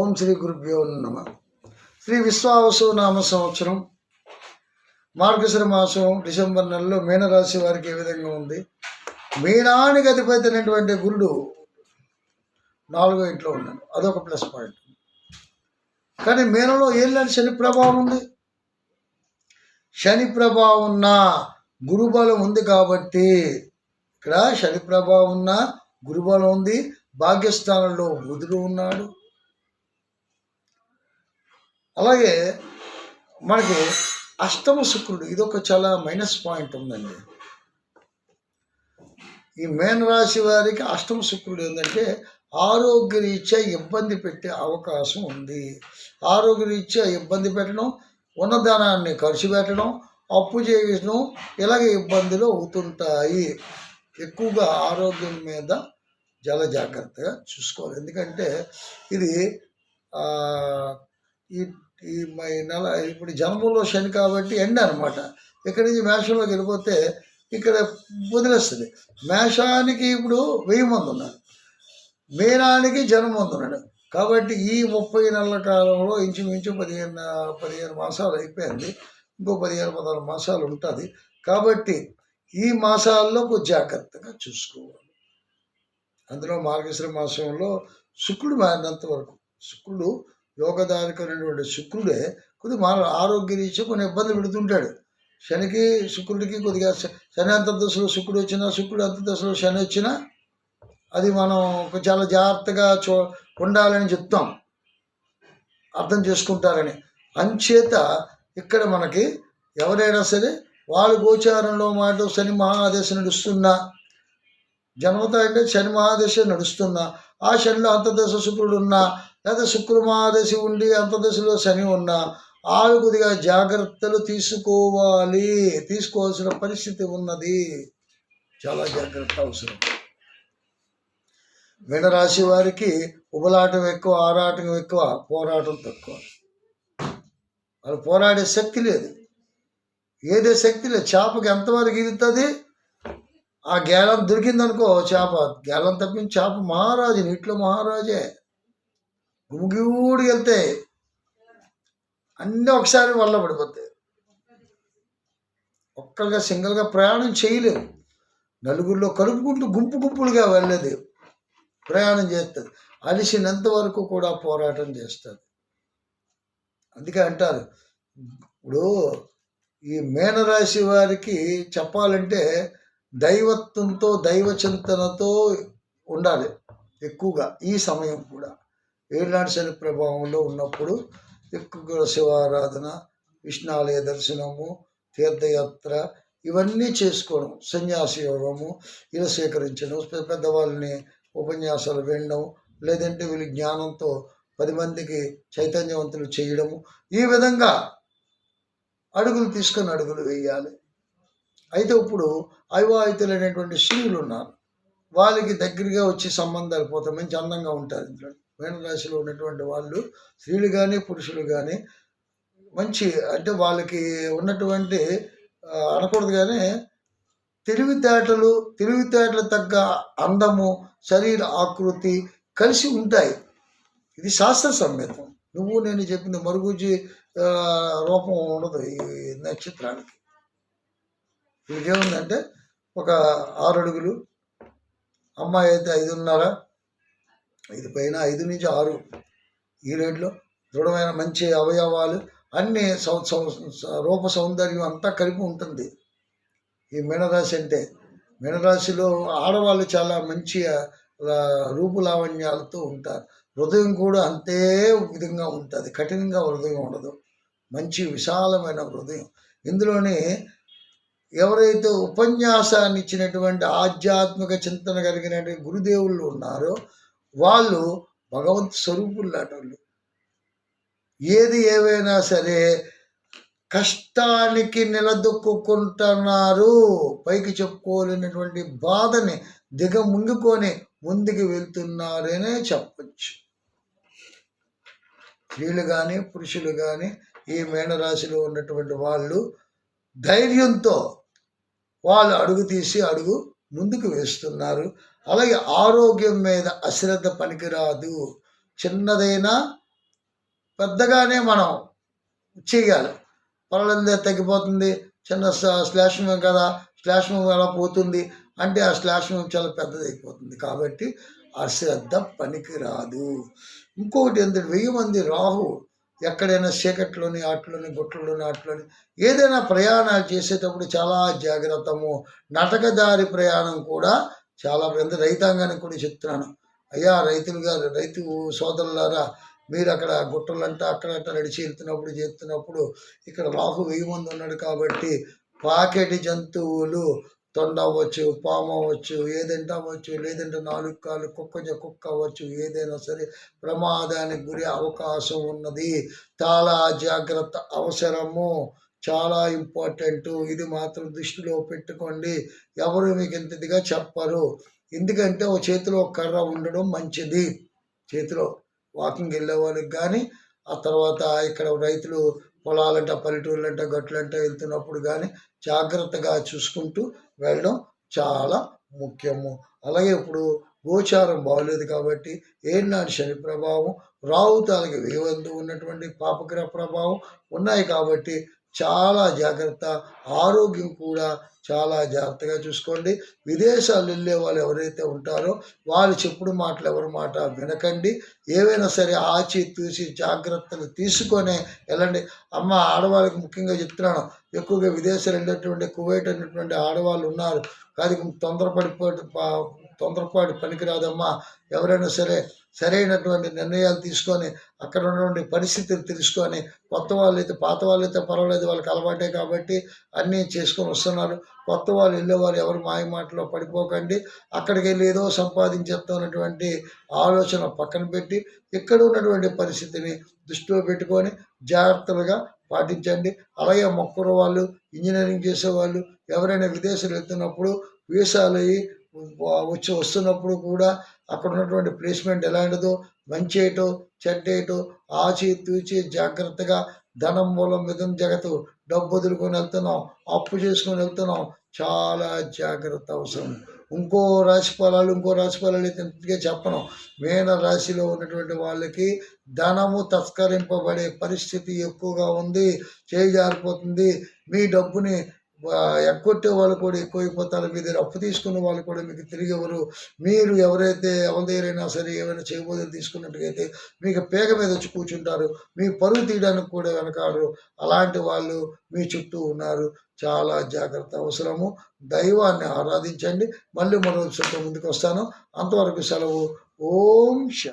ఓం శ్రీ గురుభ్యో నమ. శ్రీ విశ్వావసు నామ సంవత్సరం మార్గశిర మాసం డిసెంబర్ నెలలో మీనరాశి వారికి ఏ విధంగా ఉంది? మీనానికి అధిపతి అయినటువంటి గురుడు 4వ ఇంట్లో ఉన్నాడు, అదొక ప్లస్ పాయింట్. కానీ మీనంలో ఏళ్ళని శని ప్రభావం ఉంది. శని ప్రభావం ఉన్న గురుబలం ఉంది కాబట్టి ఇక్కడ శని ప్రభావం ఉన్న గురుబలం ఉంది. భాగ్యస్థానంలో బుధుడు ఉన్నాడు. అలాగే మనకి అష్టమ శుక్రుడు, ఇదొక చాలా మైనస్ పాయింట్ ఉందండి. ఈ మీనరాశి వారికి అష్టమ శుక్రుడు ఏంటంటే ఆరోగ్యరీత్యా ఇబ్బంది పెట్టే అవకాశం ఉంది. ఆరోగ్యరీత్యా ఇబ్బంది పెట్టడం, ఉన్నదానాన్ని ఖర్చు పెట్టడం, అప్పు చేయడం, ఇలాగే ఇబ్బందులు అవుతుంటాయి. ఎక్కువగా ఆరోగ్యం మీద చాలా జాగ్రత్తగా చూసుకోవాలి. ఎందుకంటే ఇది ఈ నెల ఇప్పుడు జన్మంలో శని కాబట్టి ఎండ అనమాట. ఇక్కడి నుంచి మేషంలోకి వెళ్ళిపోతే ఇక్కడ వదిలేస్తుంది. మేషానికి ఇప్పుడు 1000 మంది ఉన్నారు, మీనానికి జనం మంది ఉన్నాడు. కాబట్టి ఈ 30 నెలల కాలంలో ఇంచుమించు 15 మాసాలు అయిపోయింది. ఇంకో 15-16 మాసాలు ఉంటుంది. కాబట్టి ఈ మాసాల్లో కొంచెం జాగ్రత్తగా చూసుకోవాలి. అందులో మార్గశిర మాసంలో శుక్రుడు మారినంత వరకు, శుక్రుడు యోగదాయకమైనటువంటి శుక్రుడే కొద్దిగా మన ఆరోగ్య రీత్యా కొన్ని ఇబ్బంది పెడుతుంటాడు. శనికి శుక్రుడికి కొద్దిగా శని అంతర్దశలో శుక్రుడు వచ్చినా, శుక్రుడు అంతర్దశలో శని వచ్చినా అది మనం చాలా జాగ్రత్తగా ఉండాలని చెప్తాం, అర్థం చేసుకుంటారని. అంచేత ఇక్కడ మనకి ఎవరైనా సరే వాళ్ళ గోచారంలో మాట శని మహాదశ నడుస్తున్నా, జన్మత అంటే శని మహాదశ నడుస్తున్నా, ఆ శనిలో అంతర్దశ శుక్రుడు ఉన్నా, లేదా శుక్ర మహాదశి ఉండి అంతర్దశలో శని ఉన్నా ఆలు కొద్దిగా జాగ్రత్తలు తీసుకోవాల్సిన పరిస్థితి ఉన్నది. చాలా జాగ్రత్త అవసరం. మీనరాశి వారికి ఉబలాటం ఎక్కువ, ఆరాటం ఎక్కువ, పోరాటం తక్కువ. వాళ్ళు పోరాడే శక్తి లేదు, ఏదే శక్తి లేదు. చేపకి ఎంతవరకు ఈదుతుంది? ఆ గేలం దొరికిందనుకో, చేప గేలం తప్పించి చేప మహారాజు, నీటిలో మహారాజే. గుమిగూడి వెళ్తే అన్నీ ఒకసారి వల్ల పడిపోతాయి. ఒక్కరిగా సింగిల్గా ప్రయాణం చేయలేవు. నలుగురిలో కలుపుకుంటూ గుంపులుగా వెళ్ళలేదు, ప్రయాణం చేస్తుంది. అలిసినంత వరకు కూడా పోరాటం చేస్తుంది. అందుకే అంటారు, ఇప్పుడు ఈ మీనరాశి వారికి చెప్పాలంటే దైవత్వంతో, దైవ చింతనతో ఉండాలి ఎక్కువగా. ఈ సమయం కూడా ఏళ్ళనాటి శని ప్రభావంలో ఉన్నప్పుడు ఎక్కువగా శివారాధన, విష్ణాలయ దర్శనము, తీర్థయాత్ర ఇవన్నీ చేసుకోవడం, సన్యాసి యోగము ఇలా స్వీకరించడం, పెద్దవాళ్ళని ఉపన్యాసాలు వినడం, లేదంటే వీళ్ళు జ్ఞానంతో 10 మందికి చైతన్యవంతులు చేయడము, ఈ విధంగా అడుగులు తీసుకొని అడుగులు వేయాలి. అయితే ఇప్పుడు అవివాహితులైనటువంటి స్త్రీలు ఉన్నారు, వాళ్ళకి దగ్గరగా వచ్చి సంబంధాలు పోతాయి, మంచి అందంగా ఉంటారు. ఇంట్లో మీనరాశిలో ఉన్నటువంటి వాళ్ళు, స్త్రీలు కానీ పురుషులు కానీ మంచి, అంటే వాళ్ళకి ఉన్నటువంటి అనకూడదు కానీ తెలివితేటలు తగ్గ అందము, శరీర ఆకృతి కలిసి ఉంటాయి. ఇది శాస్త్ర సమ్మేతం. నువ్వు నేను చెప్పింది మరుగుజ్జి రూపం ఉండదు ఈ నక్షత్రానికి. వీళ్ళకేముందంటే ఒక 6 అడుగులు, అమ్మాయి అయితే 5.5, 5 పైన 5 నుంచి 6 ఈ రేట్లో దృఢమైన మంచి అవయవాలు, అన్ని రూప సౌందర్యం అంతా కలిపి ఉంటుంది ఈ మీనరాశి అంటే. మీనరాశిలో ఆడవాళ్ళు చాలా మంచి రూపులావణ్యాలతో ఉంటారు. హృదయం కూడా అంతే విధంగా ఉంటుంది, కఠినంగా హృదయం ఉండదు, మంచి విశాలమైన హృదయం. ఇందులోనే ఎవరైతే ఉపన్యాసాన్ని ఇచ్చినటువంటి ఆధ్యాత్మిక చింతన కలిగినటువంటి గురుదేవుళ్ళు ఉన్నారో వాళ్ళు భగవంతు స్వరూపులు లాంటి. ఏది ఏవైనా సరే కష్టానికి నిలదొక్కుంటున్నారు, పైకి చెప్పుకోలేనటువంటి బాధని దిగముందుకొని ముందుకు వెళ్తున్నారనే చెప్పచ్చు. స్త్రీలు కానీ పురుషులు కానీ ఈ మీనరాశిలో ఉన్నటువంటి వాళ్ళు ధైర్యంతో వాళ్ళు అడుగు ముందుకు వేస్తున్నారు. అలాగే ఆరోగ్యం మీద అశ్రద్ధ పనికిరాదు. చిన్నదైనా పెద్దగానే మనం చెయ్యాలి. పర్వాలేదులే తగ్గిపోతుంది. చిన్న శ్లేష్మం కదా! శ్లేష్మం ఎలా పోతుంది అంటే, ఆ శ్లేష్మం చాలా పెద్దదైపోతుంది. కాబట్టి అశ్రద్ధ పనికిరాదు. ఇంకొకటి ఏంటంటే 1000 మంది రాహు ఎక్కడైనా చీకట్లోని, ఆటిలోని, గుట్టల్లోని, ఆటిలోని ఏదైనా ప్రయాణాలు చేసేటప్పుడు చాలా జాగ్రత్తము. నటకదారి ప్రయాణం కూడా చాలా రైతాంగానికి కూడా చెప్తున్నాను. అయ్యా రైతు సోదరులారా, మీరు అక్కడ గుట్టలంట అక్కడంట నడిచి వెళ్తున్నప్పుడు చేస్తున్నప్పుడు ఇక్కడ రాహు 1000 మంది ఉన్నాడు కాబట్టి పాకెటి జంతువులు తొండ అవ్వచ్చు, పాము అవ్వచ్చు, ఏదంటే అవ్వచ్చు, లేదంటే 4 కాళ్ళు కుక్క అవ్వచ్చు, ఏదైనా సరే ప్రమాదానికి గురి అవకాశం ఉన్నది. చాలా జాగ్రత్త అవసరము. చాలా ఇంపార్టెంటు. ఇది మాత్రం దృష్టిలో పెట్టుకోండి. ఎవరు మీకు ఇంతదిగా చెప్పరు. ఎందుకంటే ఓ చేతిలో కర్ర ఉండడం మంచిది. చేతిలో వాకింగ్ వెళ్ళే వాళ్ళకి కానీ, ఆ తర్వాత ఇక్కడ రైతులు పొలాలంట, పల్లెటూర్లంట, గట్లంట వెళ్తున్నప్పుడు కానీ జాగ్రత్తగా చూసుకుంటూ వెళ్ళడం చాలా ముఖ్యము. అలాగే ఇప్పుడు గోచారం బాగోలేదు కాబట్టి ఏనాడు శని ప్రభావం, రాహుతాలకి వేవంతు ఉన్నటువంటి పాపగ్రహ ప్రభావం ఉన్నాయి కాబట్టి చాలా జాగ్రత్త. ఆరోగ్యం కూడా చాలా జాగ్రత్తగా చూసుకోండి. విదేశాలు వెళ్ళే వాళ్ళు ఎవరైతే ఉంటారో వాళ్ళు చెప్పుడు మాటలు ఎవరి మాట వినకండి. ఏవైనా సరే ఆచితూచి జాగ్రత్తలు తీసుకొనే వెళ్ళండి. ఆడవాళ్ళకి ముఖ్యంగా చెప్తున్నాను, ఎక్కువగా విదేశాలు వెళ్ళేటువంటి కువైట్ అనేటువంటి ఆడవాళ్ళు ఉన్నారు. కానీ తొందరపాటు పనికిరాదమ్మా. ఎవరైనా సరే సరైనటువంటి నిర్ణయాలు తీసుకొని అక్కడ ఉన్నటువంటి పరిస్థితులు తెలుసుకొని, కొత్త వాళ్ళైతే పాత వాళ్ళైతే పర్వాలేదు, వాళ్ళకి అలవాటే కాబట్టి అన్నీ చేసుకొని వస్తున్నారు. కొత్త వాళ్ళు వెళ్ళేవాళ్ళు ఎవరు మాయ మాటలో పడిపోకండి. అక్కడికి వెళ్ళి ఏదో సంపాదించేస్తున్నటువంటి ఆలోచన పక్కన పెట్టి ఇక్కడ ఉన్నటువంటి పరిస్థితిని దృష్టిలో పెట్టుకొని జాగ్రత్తలుగా పాటించండి. అలాగే మొక్కరు వాళ్ళు, ఇంజనీరింగ్ చేసేవాళ్ళు ఎవరైనా విదేశాలు వెళ్తున్నప్పుడు వీసాలు వస్తున్నప్పుడు కూడా అక్కడ ఉన్నటువంటి ప్లేస్మెంట్ ఎలాంటిదో మంచి ఏటో చెడ్డ ఏటో ఆచితూచి జాగ్రత్తగా ధనం మూలం మిథున జగత్తు డబ్బు వదులుకొని వెళ్తున్నాం, అప్పు చేసుకొని వెళ్తున్నాం. చాలా జాగ్రత్త అవసరం. ఇంకో రాశి ఫలాలు అయితే ఇంతగా చెప్పను. మీన రాశిలో ఉన్నటువంటి వాళ్ళకి ధనము తస్కరింపబడే పరిస్థితి ఎక్కువగా ఉంది. చేయి జారిపోతుంది. మీ డబ్బుని ఎగ్గొట్టే వాళ్ళు కూడా ఎక్కువైపోతారు. మీ దగ్గర అప్పు తీసుకున్న వాళ్ళు కూడా మీకు తిరిగి ఎవరు. మీరు ఎవరైతే ఎవరి దగ్గరైనా సరే ఏమైనా చేయబోదని తీసుకున్నట్టుగైతే మీకు పేగ మీద వచ్చి కూర్చుంటారు. మీ పరుగు తీయడానికి కూడా వెనకాడరు. అలాంటి వాళ్ళు మీ చుట్టూ ఉన్నారు. చాలా జాగ్రత్త అవసరము. దైవాన్ని ఆరాధించండి. మళ్ళీ మరో ముందుకు వస్తాను. అంతవరకు సెలవు. ఓం శాంతి.